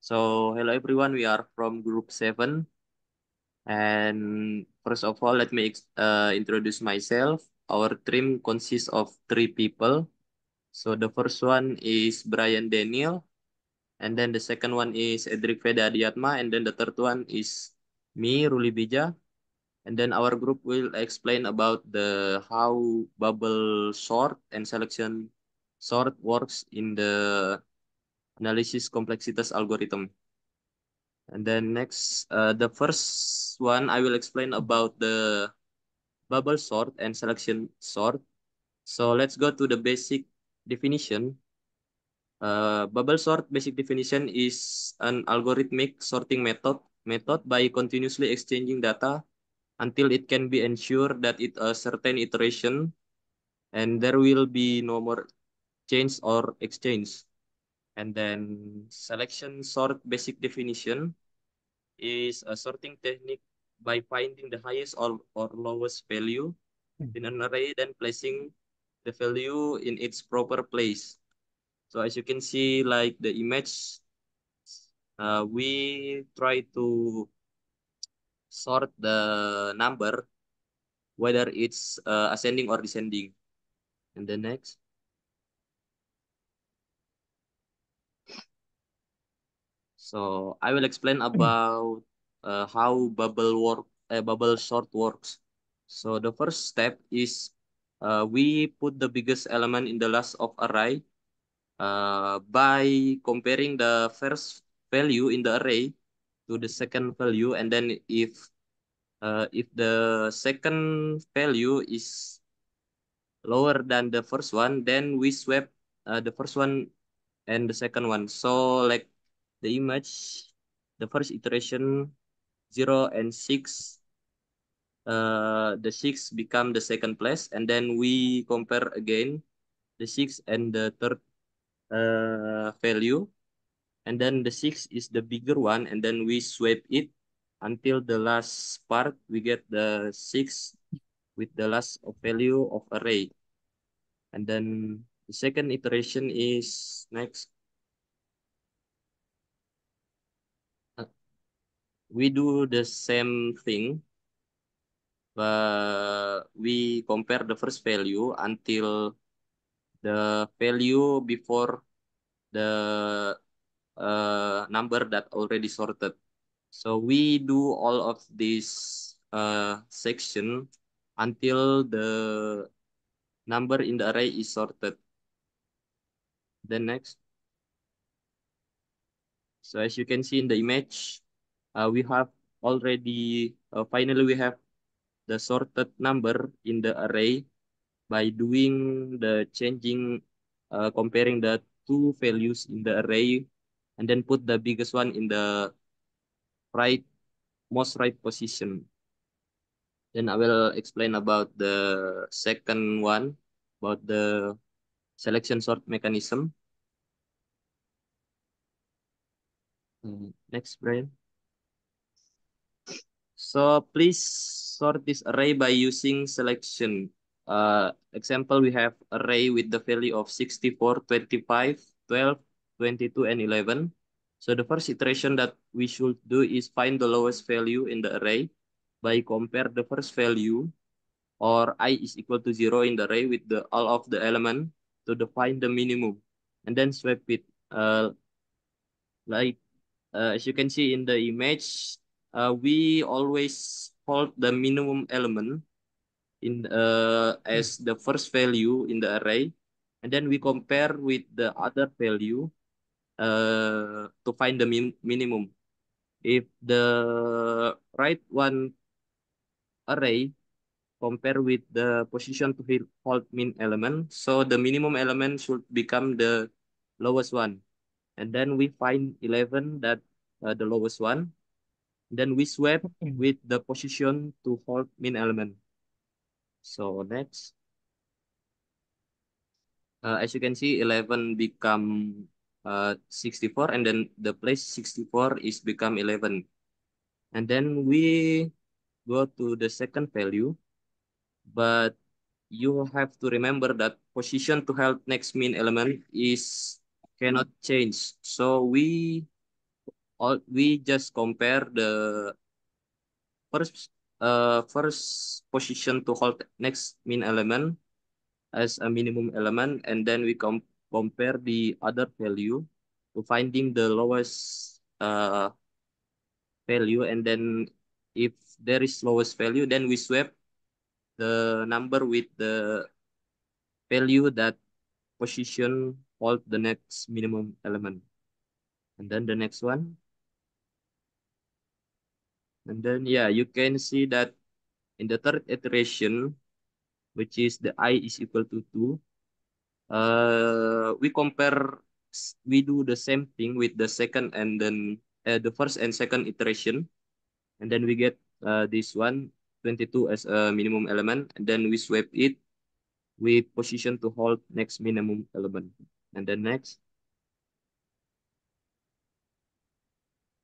Hello everyone, we are from group 7. And first of all, let me introduce myself. Our team consists of 3 people. So the first one is Brian Daniel, and then the second one is Edric Veda Adiatma, and then the third one is me, Ruli Bija. And then our group will explain about the how bubble sort and selection sort works in the analysis complexitas algorithm. And then next, the first one I will explain about the bubble sort and selection sort. So let's go to the basic definition. Bubble sort basic definition is an algorithmic sorting method by continuously exchanging data until it can be ensured that it a certain iteration and there will be no more change or exchange. And then selection sort basic definition is a sorting technique by finding the highest or lowest value in an array, then placing the value in its proper place. So as you can see, like the image, we try to sort the number, whether it's ascending or descending. And the next. So I will explain about how bubble sort works. So the first step is we put the biggest element in the last of array by comparing the first value in the array to the second value, and then if the second value is lower than the first one, then we swap the first one and the second one. So like the image, the first iteration 0 and 6, the 6 become the second place, and then we compare again the 6 and the third value, and then the 6 is the bigger one, and then we swap it until the last part we get the 6 with the last of value of array. And then the second iteration is next. We do the same thing, but we compare the first value until the value before the number that already sorted. So we do all of this section until the number in the array is sorted. Then next. So as you can see in the image, we have already, finally we have the sorted number in the array by doing the changing, comparing the two values in the array, and then put the biggest one in the most right position. Then I will explain about the second one, about the selection sort mechanism. Next, Brian. So please sort this array by using selection. Example, we have array with the value of 64, 25, 12, 22, and 11. So the first iteration that we should do is find the lowest value in the array by compare the first value or I is equal to 0 in the array with the all of the element to define the minimum, and then swap it. Like as you can see in the image, we always hold the minimum element in as the first value in the array, and then we compare with the other value to find the minimum. If the right one array compare with the position to hold min element, so the minimum element should become the lowest one. And then we find 11 that the lowest one. Then we swap with the position to hold min element. So next, as you can see, 11 become 64, and then the place 64 is become 11. And then we go to the second value, but you have to remember that position to hold next min element is cannot change. So we all we just compare the first first position to hold next min element as a minimum element, and then we compare the other value to finding the lowest value, and then if there is lowest value, then we swap the number with the value that position hold the next minimum element. And then the next one, and then yeah, you can see that in the third iteration, which is the I is equal to 2, we compare, we do the same thing with the second and then the first and second iteration, and then we get this one 22 as a minimum element, and then we swap it with position to hold next minimum element. And then next,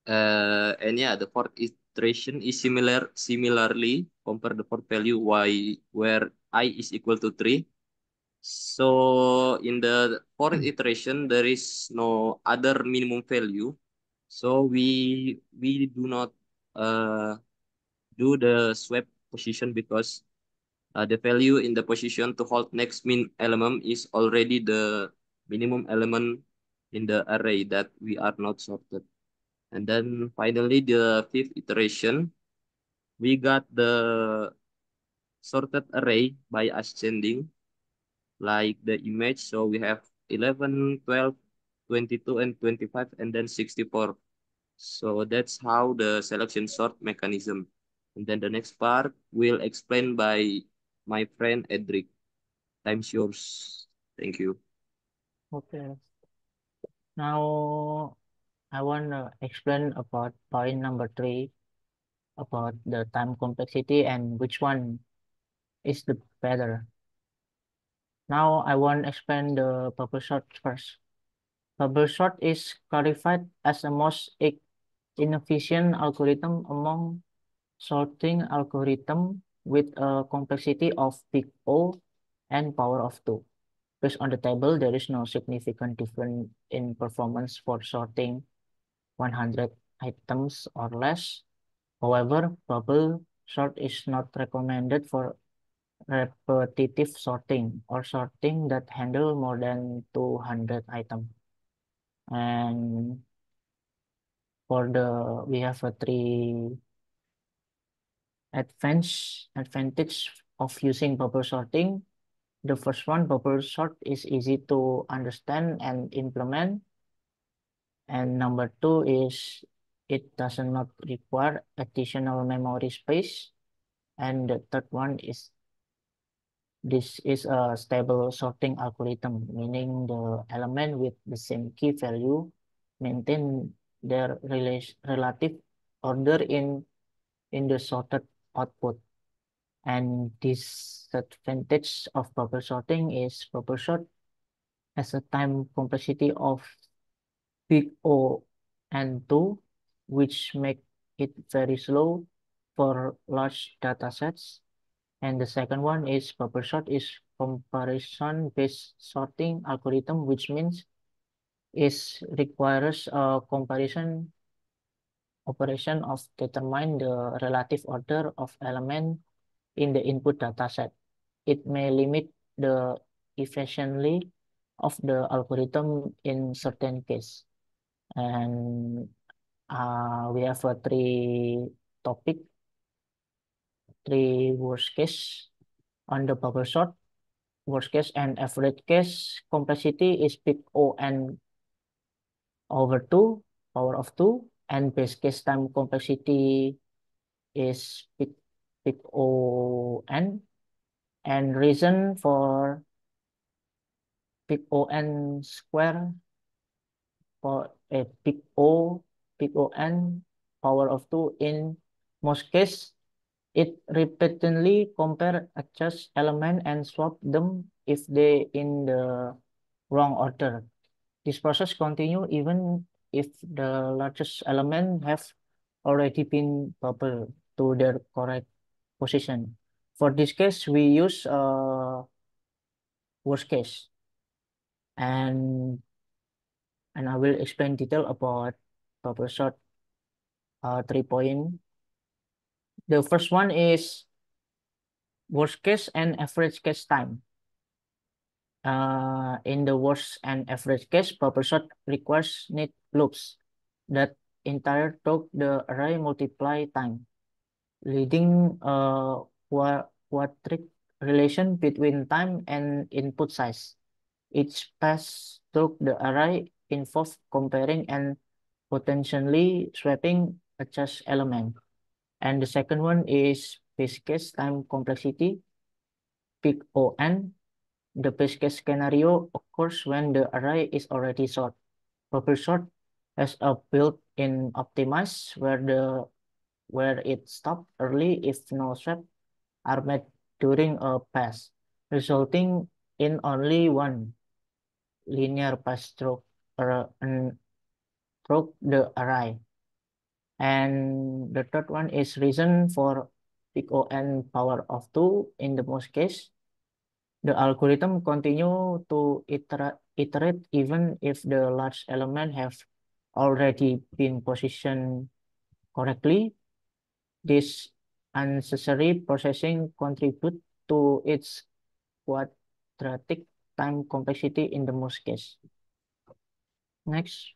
and yeah, the fourth iteration is similarly compare the fourth value y where I is equal to 3. So in the fourth iteration, there is no other minimum value. So we do not uh, do the swap position because the value in the position to hold next min element is already the minimum element in the array that we are not sorted. And then finally, the fifth iteration, we got the sorted array by ascending like the image. So we have 11, 12, 22, and 25, and then 64. So that's how the selection sort mechanism. And then the next part will explain by my friend Edric. Time's yours. Thank you. Okay. Now I want to explain about point number 3 about the time complexity and which one is the better. Now I want to explain the bubble sort first. Bubble sort is classified as the most inefficient algorithm among sorting algorithm with a complexity of big O and power of 2. Based on the table, there is no significant difference in performance for sorting 100 items or less. However, bubble sort is not recommended for repetitive sorting or sorting that handle more than 200 items. And for the we have a three advantage of using bubble sorting. The first one, bubble sort is easy to understand and implement. And number two is it does not require additional memory space. And the third one is this is a stable sorting algorithm, meaning the element with the same key value maintain their relative order in the sorted output. And disadvantage of bubble sorting is bubble sort has a time complexity of big O and 2, which make it very slow for large data sets. And the second one is bubble sort is comparison-based sorting algorithm, which means it requires a comparison operation of determine the relative order of element in the input dataset. It may limit the efficiency of the algorithm in certain case. And we have topic, three worst case on the bubble sort. Worst case and average case complexity is big O n over 2, power of 2, and base case time complexity is big O n. And reason for big O n square for a big O n power of 2 in most case it repeatedly compare adjust element and swap them if they in the wrong order. This process continue even if the largest element have already been bubbled to their correct position. For this case, we use worst case, and I will explain detail about bubble sort 3 points. The first one is worst case and average case time. In the worst and average case, proper sort requires neat loops that entire took the array multiply time, leading a quadratic relation between time and input size. Each pass took the array involves comparing and potentially swapping a just element. And the second one is base case time complexity, peak ON. The base case scenario occurs when the array is already short. Proper sort has a built-in optimize where it stops early if no swap are made during a pass, resulting in only one linear pass through the array. And the third one is reason for peak ON power of 2 in the most case. The algorithm continue to iterate even if the large element have already been positioned correctly. This unnecessary processing contribute to its quadratic time complexity in the most case. Next,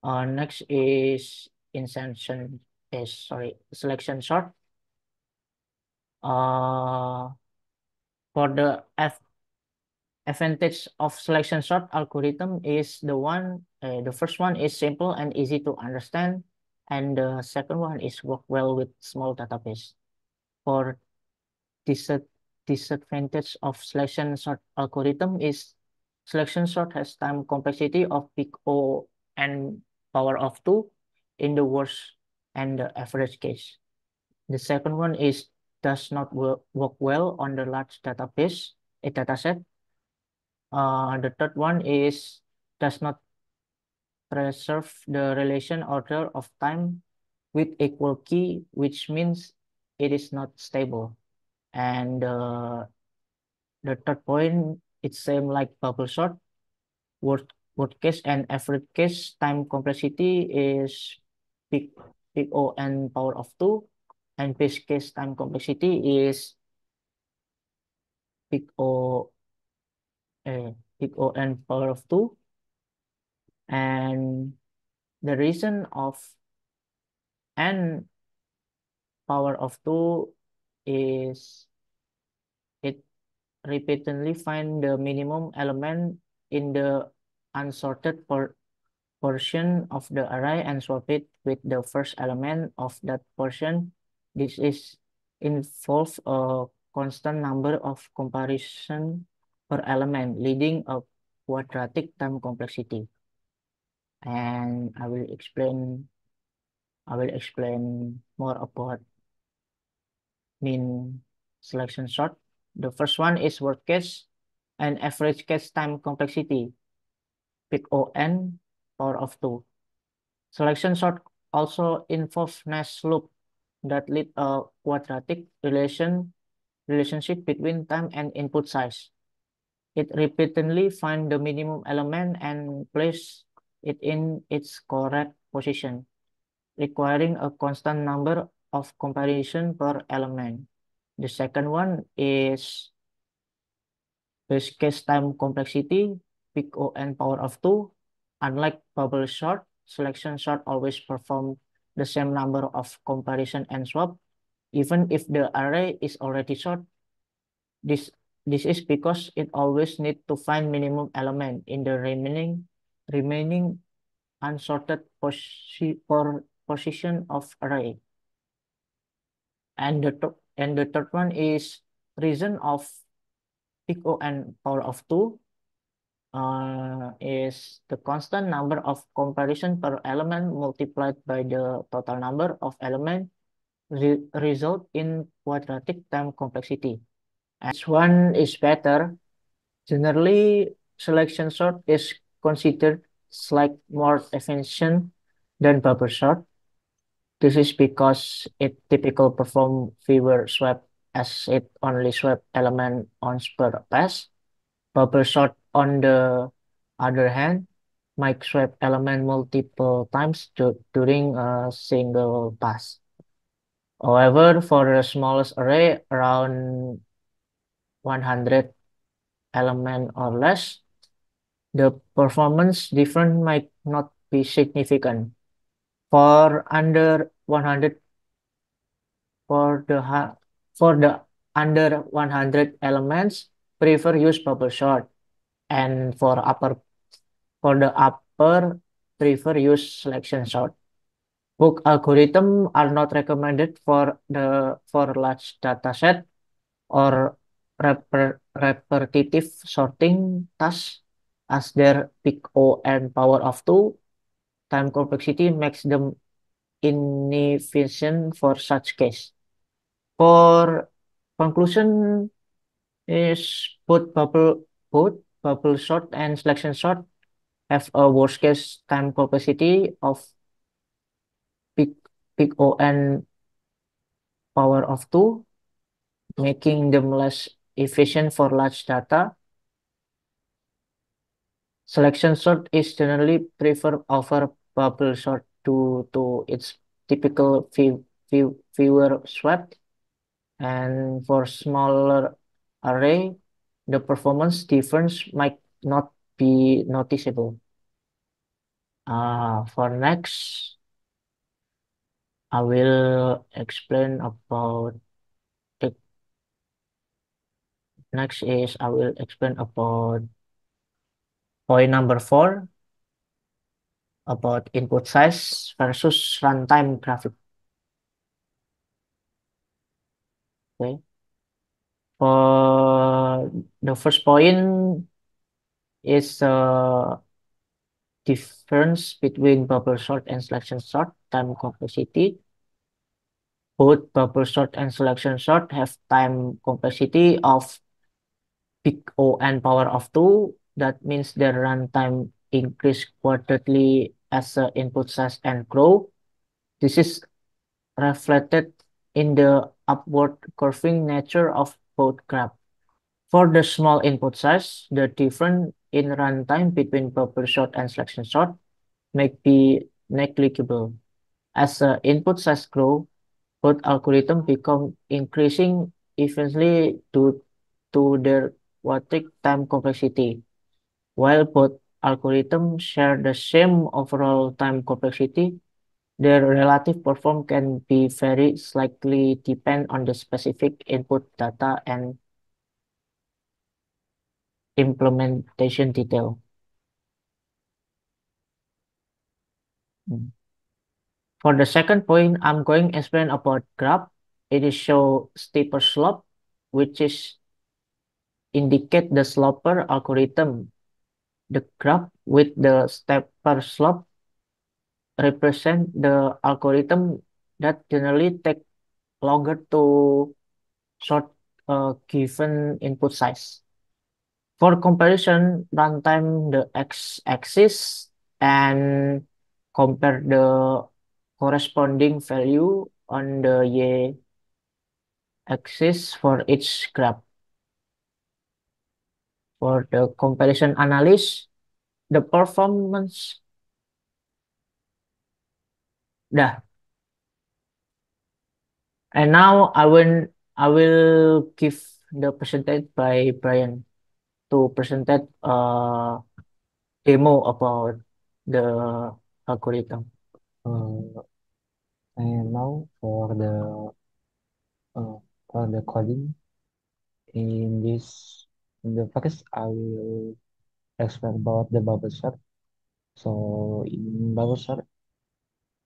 next is selection sort. Uh, for the advantage of selection sort algorithm is the first one is simple and easy to understand, and the second one is work well with small database. For disadvantage of selection sort algorithm is selection sort has time complexity of big O and power of 2 in the worst and the average case. The second one is does not work well on the large database, a dataset. The third one is does not preserve the relation order of time with equal key, which means it is not stable. And the third point, it's same like bubble sort. Word case and average case time complexity is big O and power of 2, and base case time complexity is big O big O and power of 2. And the reason of n power of 2 is it repeatedly find the minimum element in the unsorted portion of the array and swap it with the first element of that portion. This is involve a constant number of comparison per element, leading a quadratic time complexity. And I will explain more about mean selection sort. The first one is worst case and average case time complexity, big ON power of 2. Selection sort also involves Nash loop that lead a quadratic relationship between time and input size. It repeatedly find the minimum element and place it in its correct position, requiring a constant number of comparison per element. The second one is base case time complexity, big ON power of 2. Unlike bubble sort, selection sort always perform the same number of comparison and swap, even if the array is already short. This this is because it always need to find minimum element in the remaining unsorted position of array. And the third one is reason of big O and power of 2 is the constant number of comparison per element multiplied by the total number of element result in quadratic time complexity. And which one is better? Generally, selection sort is considered slightly more efficient than bubble sort. This is because it typically perform fewer swap as it only swap element once per pass. Bubble sort, on the other hand, might swap element multiple times during a single pass. However, for the smallest array, around 100 element or less, the performance difference might not be significant. For under 100 for the for the under 100 elements, prefer use bubble sort, and for the upper prefer use selection sort. Book algorithm are not recommended for large data set or repetitive sorting tasks, as their peak O and power of 2 time complexity makes them inefficient for such case. For conclusion is both bubble sort and selection sort have a worst case time complexity of peak peak O and power of 2, making them less efficient for large data. Selection sort is generally preferred over bubble sort due to its typical fewer swap, and for smaller array, the performance difference might not be noticeable. For next, I will explain about the next is I will explain about point number 4 about input size versus runtime graphic. Okay. For the first point is difference between bubble sort and selection sort time complexity. Both bubble sort and selection sort have time complexity of peak O and power of 2. That means their runtime increase quarterly as the input size and grow. This is reflected in the upward curving nature of both graph. For the small input size, the difference in runtime between bubble sort and selection sort may be negligible. As the input size grow, both algorithms become increasing eventually due to their Wattic time complexity. While both algorithms share the same overall time complexity, their relative performance can be very slightly depend on the specific input data and implementation detail. Mm. For the second point, I'm going to explain about graph. It is show steeper slope, which is indicate the sloper algorithm. The graph with the steeper slope represent the algorithm that generally take longer to sort a given input size. For comparison, runtime the x-axis and compare the corresponding value on the y-axis for each graph. For the comparison analysis, the performance dah. And now I will give the percentage by Brian to present demo about the algorithm. Uh, and now uh, for the coding in this in the first I will explain about the bubble sort. So in bubble sort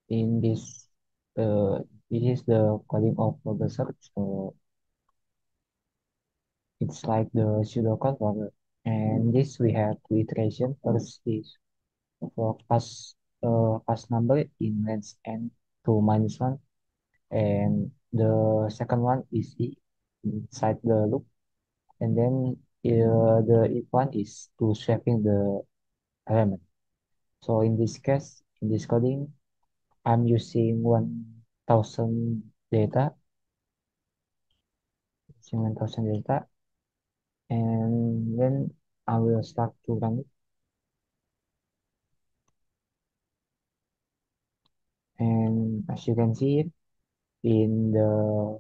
in uh, this is the coding of bubble sort. So it's like the pseudocode bubble. And this we have two iterations. First is for pass number in range n to -1, and the second one is inside the loop, and then the if one is to swapping the element. So in this case, in this coding, I'm using 1000 data, using 1000 data, and then I will start to run it. And as you can see in the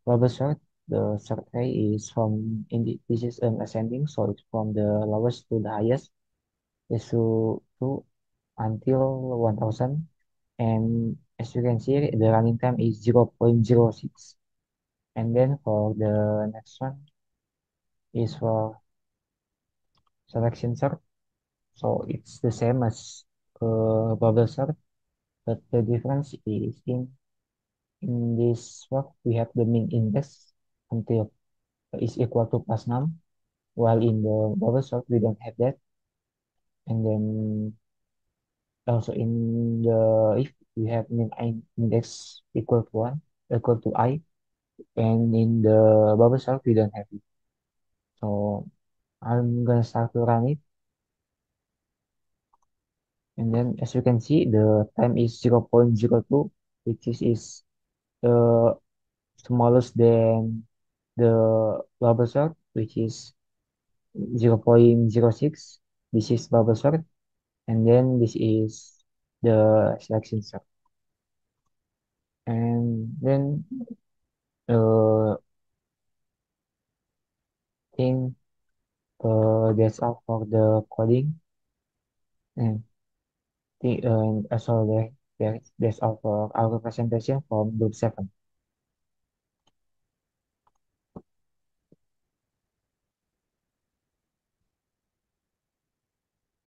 bubble sort, the sort tray is this is an ascending, so it's from the lowest to the highest, is to until 1000. And as you can see, the running time is 0.06. And then for the next one is for selection sort. So it's the same as bubble sort, but the difference is in this work we have the min index until is equal to plus num, while in the bubble sort we don't have that. And then also in the if we have min index equal to 1, equal to I, and in the bubble sort we don't have it. So I'm gonna start to run it, and then as you can see the time is 0.02, which is uh, smallest than the bubble sort, which is 0.06. This is bubble sort, and then this is the selection sort. And then I think that's all for the coding. And think, that's all that's all for our presentation from Group 7.